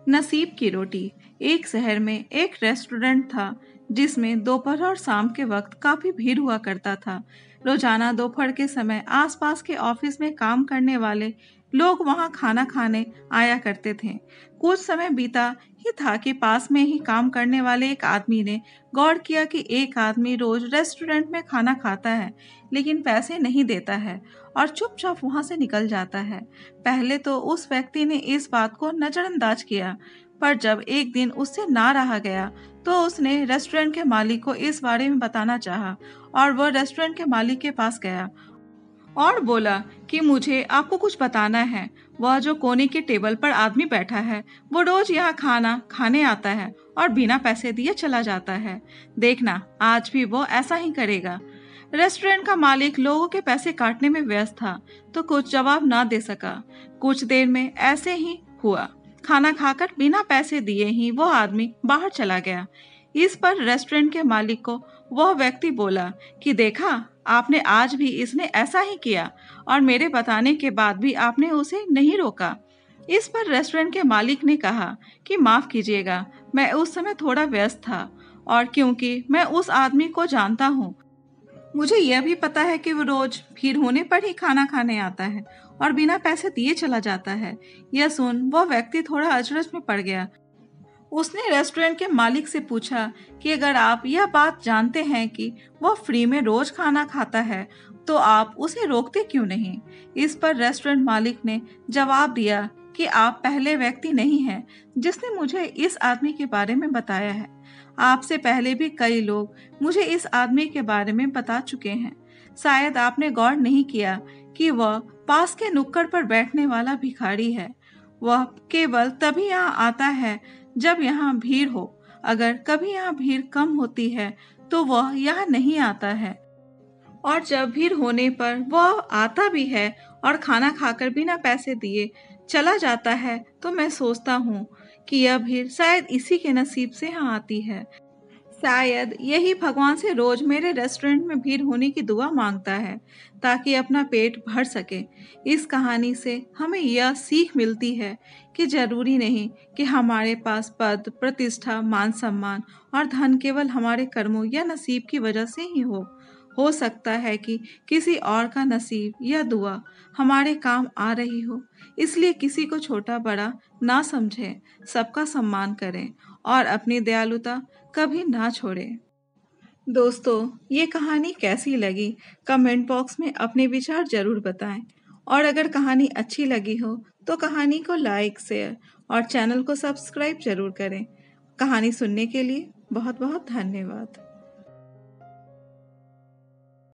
नसीब की रोटी। एक शहर में एक रेस्टोरेंट था जिसमें दोपहर और शाम के वक्त काफी भीड़ हुआ करता था। रोजाना दोपहर के समय आसपास के ऑफिस में काम करने वाले लोग वहां खाना खाने आया करते थे। कुछ समय बीता ही था कि पास में ही काम करने वाले एक आदमी ने गौर किया कि एक आदमी रोज रेस्टोरेंट में खाना खाता है लेकिन पैसे नहीं देता है और चुपचाप वहां से निकल जाता है। पहले तो उस व्यक्ति ने इस बात को नजरअंदाज किया, पर जब एक दिन उससे ना रहा गया तो उसने रेस्टोरेंट के मालिक को इस बारे में बताना चाहा और वह रेस्टोरेंट के मालिक के पास गया और बोला कि मुझे आपको कुछ बताना है। वह जो कोने के टेबल पर आदमी बैठा है वो रोज यहाँ खाना खाने आता है और बिना पैसे दिए चला जाता है। देखना आज भी वो ऐसा ही करेगा। रेस्टोरेंट का मालिक लोगों के पैसे काटने में व्यस्त था तो कुछ जवाब ना दे सका। कुछ देर में ऐसे ही हुआ। खाना खाकर बिना पैसे दिए ही वो आदमी बाहर चला गया। इस पर रेस्टोरेंट के मालिक को वह व्यक्ति बोला कि देखा, आपने आज भी इसने ऐसा ही किया और मेरे बताने के बाद भी आपने उसे नहीं रोका। इस पर रेस्टोरेंट के मालिक ने कहा कि माफ कीजिएगा, मैं उस समय थोड़ा व्यस्त था और क्योंकि मैं उस आदमी को जानता हूँ, मुझे यह भी पता है कि वो रोज भीड़ होने पर ही खाना खाने आता है और बिना पैसे दिए चला जाता है। यह सुन वह व्यक्ति थोड़ा अचरज में पड़ गया। उसने रेस्टोरेंट के मालिक से पूछा कि अगर आप यह बात जानते हैं कि वह फ्री में रोज खाना खाता है तो आप उसे रोकते क्यों नहीं। इस पर रेस्टोरेंट मालिक ने जवाब दिया कि आप पहले व्यक्ति नहीं हैं जिसने मुझे इस आदमी के बारे में बताया है। आपसे पहले भी कई लोग मुझे इस आदमी के बारे में बता चुके हैं। शायद आपने गौर नहीं किया कि वह पास के नुक्कड़ पर बैठने वाला भिखारी है। वह केवल तभी यहाँ आता है जब यहाँ भीड़ हो। अगर कभी यहाँ भीड़ कम होती है तो वह यहाँ नहीं आता है और जब भीड़ होने पर वह आता भी है और खाना खाकर बिना पैसे दिए चला जाता है, तो मैं सोचता हूँ कि यह भीड़ शायद इसी के नसीब से यहाँ आती है। शायद यही भगवान से रोज मेरे रेस्टोरेंट में भीड़ होने की दुआ मांगता है ताकि अपना पेट भर सके। इस कहानी से हमें यह सीख मिलती है कि जरूरी नहीं कि हमारे पास पद, प्रतिष्ठा, मान सम्मान और धन केवल हमारे कर्मों या नसीब की वजह से ही हो सकता है कि किसी और का नसीब या दुआ हमारे काम आ रही हो। इसलिए किसी को छोटा बड़ा ना समझें, सबका सम्मान करें और अपनी दयालुता कभी ना छोड़ें। दोस्तों, ये कहानी कैसी लगी कमेंट बॉक्स में अपने विचार जरूर बताएं और अगर कहानी अच्छी लगी हो तो कहानी को लाइक, शेयर और चैनल को सब्सक्राइब जरूर करें। कहानी सुनने के लिए बहुत बहुत धन्यवाद।